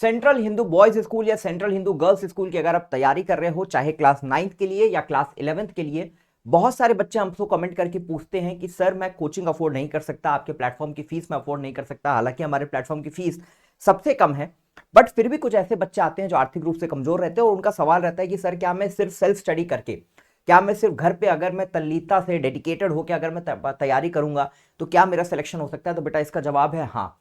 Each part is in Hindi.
सेंट्रल हिंदू बॉयज स्कूल या सेंट्रल हिंदू गर्ल्स स्कूल की अगर आप तैयारी कर रहे हो, चाहे क्लास 9th के लिए या क्लास 11th के लिए, बहुत सारे बच्चे हमसे कमेंट करके पूछते हैं कि सर मैं कोचिंग अफोर्ड नहीं कर सकता, आपके प्लेटफॉर्म की फीस मैं अफोर्ड नहीं कर सकता। हालांकि हमारे प्लेटफॉर्म की फीस सबसे कम है, बट फिर भी कुछ ऐसे बच्चे आते हैं जो आर्थिक रूप से कमजोर रहते हैं और उनका सवाल रहता है कि सर क्या मैं सिर्फ सेल्फ स्टडी करके, क्या मैं सिर्फ घर पे अगर मैं तल्लीनता से डेडिकेटेड होकर अगर मैं तैयारी करूंगा तो क्या मेरा सिलेक्शन हो सकता है? तो बेटा इसका जवाब है हाँ।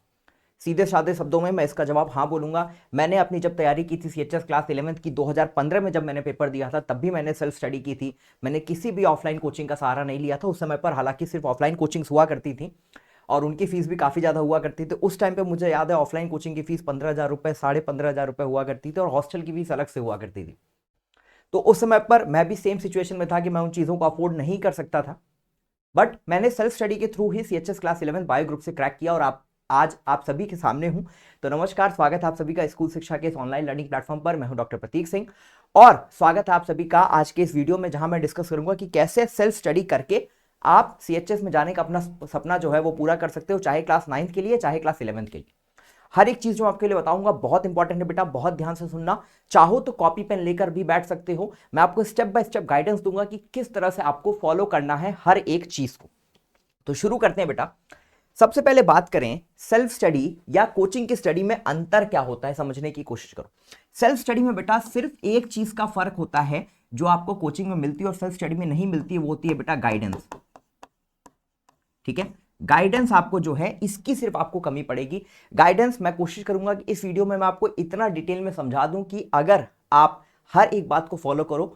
सीधे साधे शब्दों में मैं इसका जवाब हाँ बोलूंगा। मैंने अपनी जब तैयारी की थी सीएचएस क्लास 11th की 2015 में, जब मैंने पेपर दिया था तब भी मैंने सेल्फ स्टडी की थी। मैंने किसी भी ऑफलाइन कोचिंग का सहारा नहीं लिया था उस समय पर। हालांकि सिर्फ ऑफलाइन कोचिंग्स हुआ करती थी और उनकी फीस भी काफी ज्यादा हुआ करती थी। उस टाइम पे मुझे याद है ऑफलाइन कोचिंग की फीस 15,000 रुपए, 15,500 रुपए हुआ करती थी और हॉस्टल की फीस अलग से हुआ करती थी। तो उस समय पर मैं भी सेम सिचुएशन में था कि मैं उन चीजों को अफोर्ड नहीं कर सकता था, बट मैंने सेल्फ स्टडी के थ्रू ही सीएचएस क्लास 11 बायो ग्रुप से क्रैक किया और आज आप सभी के सामने हूं। तो नमस्कार, स्वागत है आप सभी का स्कूल शिक्षा के इस ऑनलाइन लर्निंग प्लेटफॉर्म पर। मैं हूं डॉक्टर प्रतीक सिंह और स्वागत है आप सभी का आज के इस वीडियो में, जहां मैं डिस्कस करूंगा कि कैसे सेल्फ स्टडी करके आप सीएचएस में जाने का अपना सपना जो है वो पूरा कर सकते हो, चाहे क्लास 9th के लिए चाहे क्लास 11th के लिए। हर एक चीज जो आपके लिए बताऊंगा बहुत इंपॉर्टेंट है बेटा, बहुत ध्यान से सुनना। चाहो तो कॉपी पेन लेकर भी बैठ सकते हो, मैं आपको स्टेप बाय स्टेप गाइडेंस दूंगा कि किस तरह से आपको फॉलो करना है हर एक चीज को। तो शुरू करते हैं बेटा। सबसे पहले बात करें सेल्फ स्टडी या कोचिंग की स्टडी में अंतर क्या होता है, समझने की कोशिश करो। सेल्फ स्टडी में बेटा सिर्फ एक चीज का फर्क होता है जो आपको कोचिंग में मिलती है और सेल्फ स्टडी में नहीं मिलती है, वो होती है बेटा गाइडेंस। ठीक है, गाइडेंस आपको जो है इसकी सिर्फ आपको कमी पड़ेगी। गाइडेंस मैं कोशिश करूंगा कि इस वीडियो में मैं आपको इतना डिटेल में समझा दूं कि अगर आप हर एक बात को फॉलो करो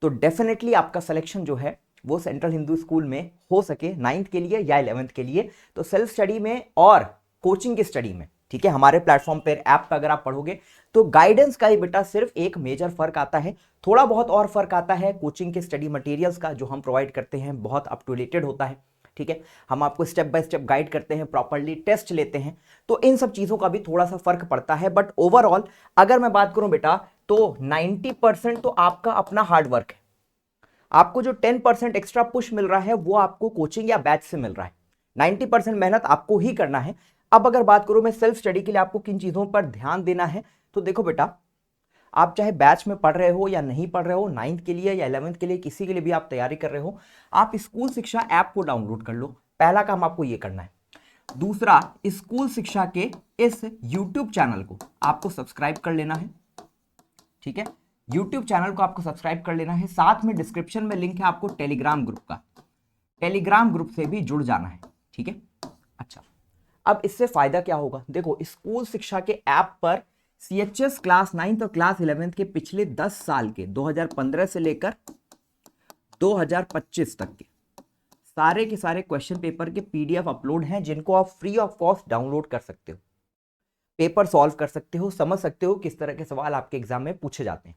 तो डेफिनेटली आपका सिलेक्शन जो है वो सेंट्रल हिंदू स्कूल में हो सके, 9th के लिए या 11th के लिए। तो सेल्फ स्टडी में और कोचिंग की स्टडी में, ठीक है, हमारे प्लेटफॉर्म पर ऐप पर अगर आप पढ़ोगे तो गाइडेंस का ही बेटा सिर्फ एक मेजर फर्क आता है। थोड़ा बहुत और फर्क आता है कोचिंग के स्टडी मटेरियल्स का जो हम प्रोवाइड करते हैं, बहुत अप टू डेटेड होता है। ठीक है, हम आपको स्टेप बाय स्टेप गाइड करते हैं, प्रॉपर्ली टेस्ट लेते हैं, तो इन सब चीजों का भी थोड़ा सा फर्क पड़ता है। बट ओवरऑल अगर मैं बात करूं बेटा तो 90% तो आपका अपना हार्ड वर्क है। आपको जो 10% एक्स्ट्रा पुश मिल रहा है वो आपको कोचिंग या बैच से मिल रहा है। 90% मेहनत आपको ही करना है। अब अगर बात करूं मैं सेल्फ स्टडी के लिए आपको किन चीजों पर ध्यान देना है, तो देखो बेटा, आप चाहे बैच में पढ़ रहे हो या नहीं पढ़ रहे हो, 9th के लिए या 11th के लिए, किसी के लिए भी आप तैयारी कर रहे हो, आप स्कूल शिक्षा ऐप को डाउनलोड कर लो। पहला काम आपको यह करना है। दूसरा, स्कूल शिक्षा के इस YouTube चैनल को आपको सब्सक्राइब कर लेना है। ठीक है, YouTube चैनल को आपको सब्सक्राइब कर लेना है। साथ में डिस्क्रिप्शन में लिंक है आपको टेलीग्राम ग्रुप का, टेलीग्राम ग्रुप से भी जुड़ जाना है। ठीक है, अच्छा, अब इससे फायदा क्या होगा? देखो, स्कूल शिक्षा के ऐप पर सीएचएस क्लास 9th और क्लास 11th के पिछले 10 साल के 2015 से लेकर 2025 तक के सारे के सारे क्वेश्चन पेपर के पीडीएफ अपलोड हैं, जिनको आप फ्री ऑफ कॉस्ट डाउनलोड कर सकते हो, पेपर सॉल्व कर सकते हो, समझ सकते हो किस तरह के सवाल आपके एग्जाम में पूछे जाते हैं।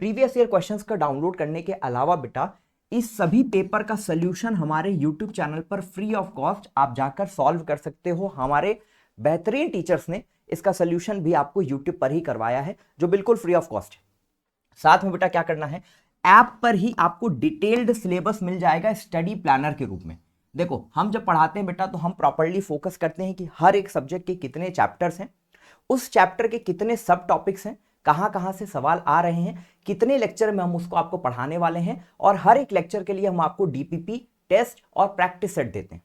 प्रीवियस ईयर क्वेश्चंस का डाउनलोड करने के अलावा बेटा इस सभी पेपर का सोल्यूशन हमारे यूट्यूब चैनल पर फ्री ऑफ कॉस्ट आप जाकर सॉल्व कर सकते हो। हमारे बेहतरीन टीचर्स ने इसका सोल्यूशन भी आपको यूट्यूब पर ही करवाया है, जो बिल्कुल फ्री ऑफ कॉस्ट है। साथ में बेटा क्या करना है, ऐप पर ही आपको डिटेल्ड सिलेबस मिल जाएगा स्टडी प्लानर के रूप में। देखो, हम जब पढ़ाते हैं बेटा तो हम प्रॉपर्ली फोकस करते हैं कि हर एक सब्जेक्ट के कितने चैप्टर्स हैं, उस चैप्टर के कितने सब टॉपिक्स हैं, कहां कहां से सवाल आ रहे हैं, कितने लेक्चर में हम उसको आपको पढ़ाने वाले हैं, और हर एक लेक्चर के लिए हम आपको डीपीपी, टेस्ट और प्रैक्टिस सेट देते हैं।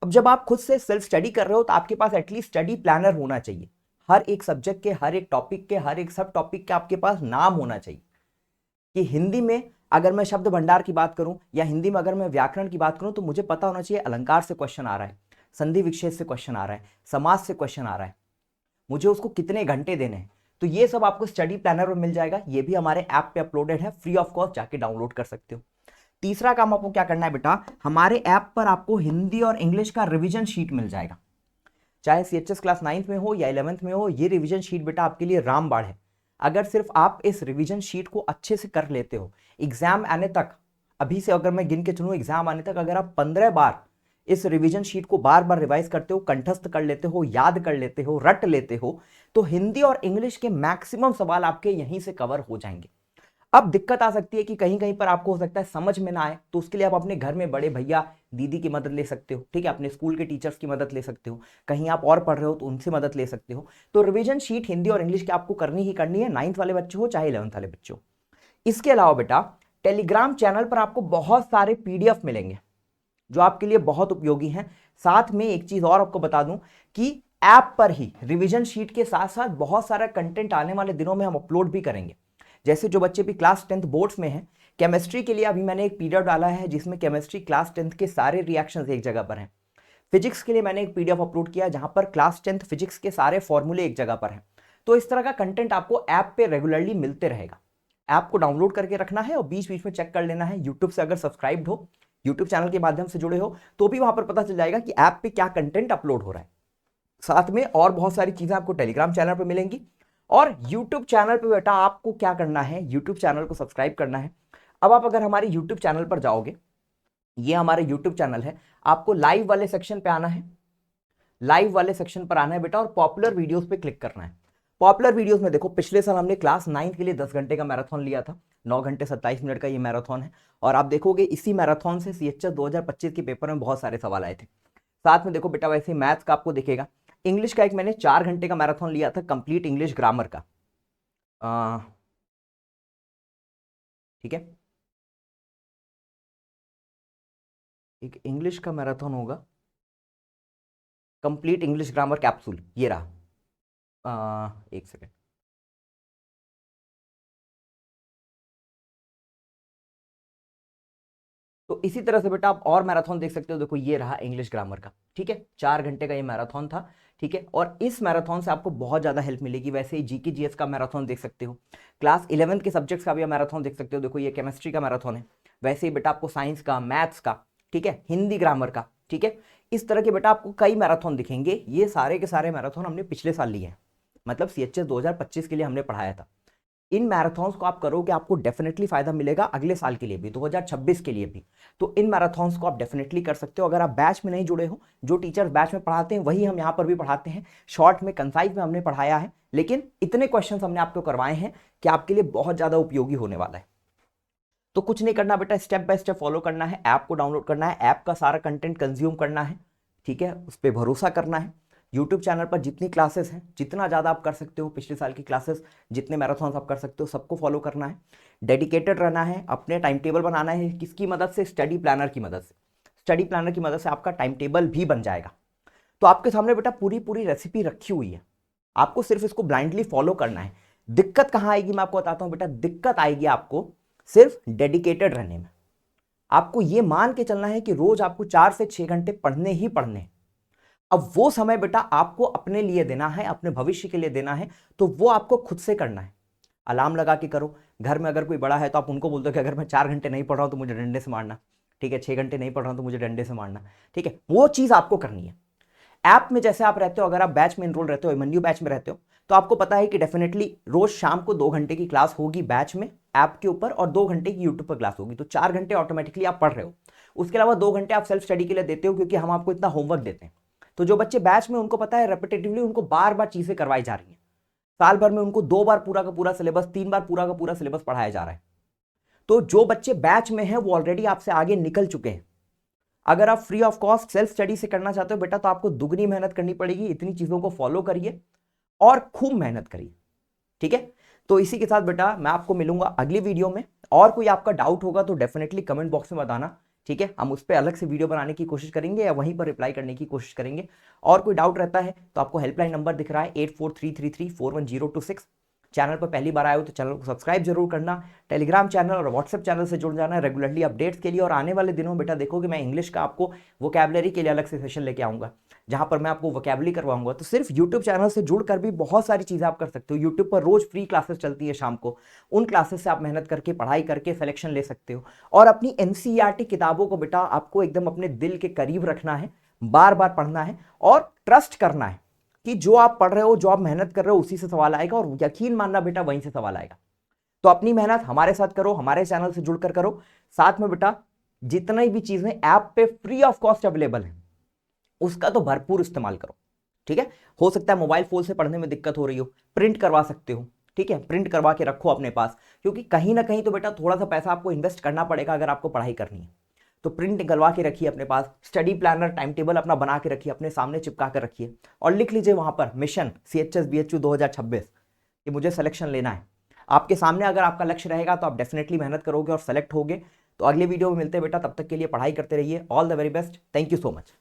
अब जब आप खुद से सेल्फ स्टडी कर रहे हो तो आपके पास एटलीस्ट स्टडी प्लानर होना चाहिए। हर एक सब्जेक्ट के, हर एक टॉपिक के, हर एक सब टॉपिक के आपके पास नाम होना चाहिए कि हिंदी में अगर मैं शब्द भंडार की बात करूं या हिंदी में अगर मैं व्याकरण की बात करूं तो मुझे पता होना चाहिए अलंकार से क्वेश्चन आ रहा है, संधि विच्छेद से क्वेश्चन आ रहा है, समास से क्वेश्चन आ रहा है, मुझे उसको कितने घंटे देने हैं। तो ये सब आपको स्टडी प्लानर में मिल जाएगा। ये भी हमारे ऐप पे अपलोडेड है, फ्री ऑफ कॉस्ट जाके डाउनलोड कर सकते हो। तीसरा काम आपको क्या करना है बेटा, हमारे ऐप पर आपको हिंदी और इंग्लिश का रिवीजन शीट मिल जाएगा। चाहे सीएचएस क्लास 9th में हो या 11th में हो, ये रिवीजन शीट बेटा आपके लिए रामबाण है। अगर सिर्फ आप इस रिवीजन शीट को अच्छे से कर लेते हो, एग्जाम आने तक, अभी से अगर मैं गिन के चलूं एग्जाम आने तक अगर आप 15 बार इस रिवीजन शीट को बार बार रिवाइज करते हो, कंठस्थ कर लेते हो, याद कर लेते हो, रट लेते हो, तो हिंदी और इंग्लिश के मैक्सिमम सवाल आपके यहीं से कवर हो जाएंगे। अब दिक्कत आ सकती है कि कहीं कहीं पर आपको हो सकता है समझ में ना आए, तो उसके लिए आप अपने घर में बड़े भैया दीदी की मदद ले सकते हो, ठीक है, अपने स्कूल के टीचर्स की मदद ले सकते हो, कहीं आप और पढ़ रहे हो तो उनसे मदद ले सकते हो। तो रिवीजन शीट हिंदी और इंग्लिश की आपको करनी ही करनी है, 9th वाले बच्चे हो चाहे 11th वाले बच्चे हो। इसके अलावा बेटा टेलीग्राम चैनल पर आपको बहुत सारे पीडीएफ मिलेंगे जो आपके लिए बहुत उपयोगी हैं। साथ में एक चीज और आपको बता दूं कि ऐप पर ही रिवीजन शीट के साथ साथ बहुत सारा कंटेंट आने वाले दिनों में हम अपलोड भी करेंगे। जैसे जो बच्चे भी क्लास 10th बोर्ड्स में हैं, केमिस्ट्री के लिए अभी मैंने एक पीडीएफ डाला है जिसमें केमिस्ट्री क्लास 10th के सारे रिएक्शंस एक जगह पर हैं। फिजिक्स के लिए मैंने एक पीडीएफ अपलोड किया जहां पर क्लास 10th फिजिक्स के सारे फॉर्मूले एक जगह पर हैं। तो इस तरह का कंटेंट आपको ऐप पे रेगुलरली मिलते रहेगा। ऐप को डाउनलोड करके रखना है और बीच बीच में चेक कर लेना है। यूट्यूब से अगर सब्सक्राइब्ड हो, यूट्यूब चैनल के माध्यम से जुड़े हो, तो भी वहां पर पता चल जाएगा कि ऐप पे क्या कंटेंट अपलोड हो रहा है। साथ में और बहुत सारी चीजें आपको टेलीग्राम चैनल पे मिलेंगी। और यूट्यूब चैनल पे बेटा आपको क्या करना है, यूट्यूब चैनल को सब्सक्राइब करना है। अब आप अगर हमारे यूट्यूब चैनल पर जाओगे, ये हमारे यूट्यूब चैनल है, आपको लाइव वाले सेक्शन पे आना है, लाइव वाले सेक्शन पर आना है बेटा, और पॉपुलर वीडियोस पे क्लिक करना है। पॉपुलर वीडियोस में देखो, पिछले साल हमने क्लास 9 के लिए 10 घंटे का मैराथन लिया था, 9 घंटे 27 मिनट का ये मैराथन है। और आप देखोगे इसी मैराथन से सीएचएस 2025 के पेपर में बहुत सारे सवाल आए थे। साथ में देखो बेटा वैसे मैथ्स का आपको दिखेगा, इंग्लिश का एक मैंने 4 घंटे का मैराथन लिया था, कंप्लीट इंग्लिश ग्रामर का। ठीक है, एक इंग्लिश का मैराथन होगा, कंप्लीट इंग्लिश ग्रामर कैप्सूल, ये रहा। एक सेकेंड, तो इसी तरह से बेटा आप और मैराथन देख सकते हो। देखो ये रहा इंग्लिश ग्रामर का, ठीक है, 4 घंटे का ये मैराथन था, ठीक है। और इस मैराथन से आपको बहुत ज्यादा हेल्प मिलेगी। वैसे ही जीके जीएस का मैराथन देख सकते हो, क्लास 11th के सब्जेक्ट्स का भी मैराथन देख सकते हो। देखो ये केमिस्ट्री का मैराथन है, वैसे ही बेटा आपको साइंस का, मैथ्स का, ठीक है, हिंदी ग्रामर का, ठीक है, इस तरह के बेटा आपको कई मैराथन दिखेंगे। ये सारे के सारे मैराथन हमने पिछले साल लिए हैं, मतलब सीएचएस 2025 के लिए हमने पढ़ाया था। इन मैराथन्स को आप करोगे आपको डेफिनेटली फायदा मिलेगा अगले साल के लिए भी, 2026 के लिए भी। तो इन मैराथन्स को आप डेफिनेटली कर सकते हो। अगर आप बैच में नहीं जुड़े हो, जो टीचर्स बैच में पढ़ाते हैं वही हम यहाँ पर भी पढ़ाते हैं, शॉर्ट में कंसाइज में हमने पढ़ाया है, लेकिन इतने क्वेश्चन हमने आपको करवाए हैं कि आपके लिए बहुत ज्यादा उपयोगी होने वाला है। तो कुछ नहीं करना बेटा, स्टेप बाय स्टेप फॉलो करना है, ऐप को डाउनलोड करना है, ऐप का सारा कंटेंट कंज्यूम करना है, ठीक है, उस पर भरोसा करना है। यूट्यूब चैनल पर जितनी क्लासेस हैं, जितना ज़्यादा आप कर सकते हो, पिछले साल की क्लासेस जितने मैराथन आप कर सकते हो, सबको फॉलो करना है, डेडिकेटेड रहना है, अपने टाइम टेबल बनाना है। किसकी मदद से? स्टडी प्लानर की मदद से। स्टडी प्लानर की मदद से आपका टाइम टेबल भी बन जाएगा। तो आपके सामने बेटा पूरी पूरी रेसिपी रखी हुई है, आपको सिर्फ इसको ब्लाइंडली फॉलो करना है। दिक्कत कहाँ आएगी मैं आपको बताता हूँ बेटा, दिक्कत आएगी आपको सिर्फ डेडिकेटेड रहने में। आपको यह मान के चलना है कि रोज आपको 4 से 6 घंटे पढ़ने ही पढ़ने। अब वो समय बेटा आपको अपने लिए देना है, अपने भविष्य के लिए देना है, तो वो आपको खुद से करना है। अलार्म लगा के करो। घर में अगर कोई बड़ा है तो आप उनको बोलते हो कि अगर मैं 4 घंटे नहीं पढ़ रहा हूं तो मुझे डंडे से मारना, ठीक है, 6 घंटे नहीं पढ़ रहा हूं तो मुझे डंडे से मारना, ठीक है, वो चीज आपको करनी है। ऐप में जैसे आप रहते हो, अगर आप बैच में एनरोल रहते हो, एमएनयू बैच में रहते हो, तो आपको पता है कि डेफिनेटली रोज शाम को 2 घंटे की क्लास होगी बैच में ऐप के ऊपर, और 2 घंटे की यूट्यूब पर क्लास होगी, तो 4 घंटे ऑटोमेटिकली आप पढ़ रहे हो। उसके अलावा 2 घंटे आप सेल्फ स्टडी के लिए देते हो, क्योंकि हम आपको इतना होमवर्क देते हैं। तो जो बच्चे बैच में, उनको पता है रेपिटेटिवली उनको बार बार चीजें करवाई जा रही हैं, साल भर में उनको 2 बार पूरा का पूरा सिलेबस, 3 बार पूरा का पूरा सिलेबस पढ़ाया जा रहा है। तो जो बच्चे बैच में हैं वो ऑलरेडी आपसे आगे निकल चुके हैं। अगर आप free of cost self study से करना चाहते हो बेटा, तो आपको दुगनी मेहनत करनी पड़ेगी। इतनी चीजों को फॉलो करिए और खूब मेहनत करिए, ठीक है। तो इसी के साथ बेटा मैं आपको मिलूंगा अगली वीडियो में। और कोई आपका डाउट होगा तो डेफिनेटली कमेंट बॉक्स में बताना, ठीक है, हम उस पर अलग से वीडियो बनाने की कोशिश करेंगे या वहीं पर रिप्लाई करने की कोशिश करेंगे। और कोई डाउट रहता है तो आपको हेल्पलाइन नंबर दिख रहा है 8433341026। चैनल पर पहली बार आए हो तो चैनल को सब्सक्राइब जरूर करना, टेलीग्राम चैनल और व्हाट्सएप चैनल से जुड़ जाना रेगुलरली अपडेट्स के लिए। और आने वाले दिनों में बेटा देखोगे मैं इंग्लिश का आपको वोकैबुलरी के लिए अलग से सेशन लेके आऊंगा, जहां पर मैं आपको वोकैबुलरी करवाऊंगा। तो सिर्फ यूट्यूब चैनल से जुड़कर भी बहुत सारी चीजें आप कर सकते हो। यूट्यूब पर रोज फ्री क्लासेस चलती है शाम को, उन क्लासेस से आप मेहनत करके पढ़ाई करके सिलेक्शन ले सकते हो। और अपनी एनसीईआरटी किताबों को बेटा आपको एकदम अपने दिल के करीब रखना है, बार बार पढ़ना है और ट्रस्ट करना है कि जो आप पढ़ रहे हो, जो आप मेहनत कर रहे हो, उसी से सवाल आएगा, और यकीन मानना बेटा वहीं से सवाल आएगा। तो अपनी मेहनत हमारे साथ करो, हमारे चैनल से जुड़कर करो। साथ में बेटा जितनी भी चीजें ऐप पे फ्री ऑफ कॉस्ट अवेलेबल है, उसका तो भरपूर इस्तेमाल करो, ठीक है। हो सकता है मोबाइल फोन से पढ़ने में दिक्कत हो रही हो, प्रिंट करवा सकते हो, ठीक है, प्रिंट करवा के रखो अपने पास, क्योंकि कहीं ना कहीं तो बेटा थोड़ा सा पैसा आपको इन्वेस्ट करना पड़ेगा अगर आपको पढ़ाई करनी है। तो प्रिंट निकलवा के रखिए अपने पास, स्टडी प्लानर टाइम टेबल अपना बना के रखिए, अपने सामने चिपका कर रखिए और लिख लीजिए वहां पर मिशन CHS BHU 2026 कि मुझे सिलेक्शन लेना है। आपके सामने अगर आपका लक्ष्य रहेगा तो आप डेफिनेटली मेहनत करोगे और सेलेक्ट होगे। तो अगले वीडियो में मिलते हैं बेटा, तब तक के लिए पढ़ाई करते रहिए। All the very best, thank you so much.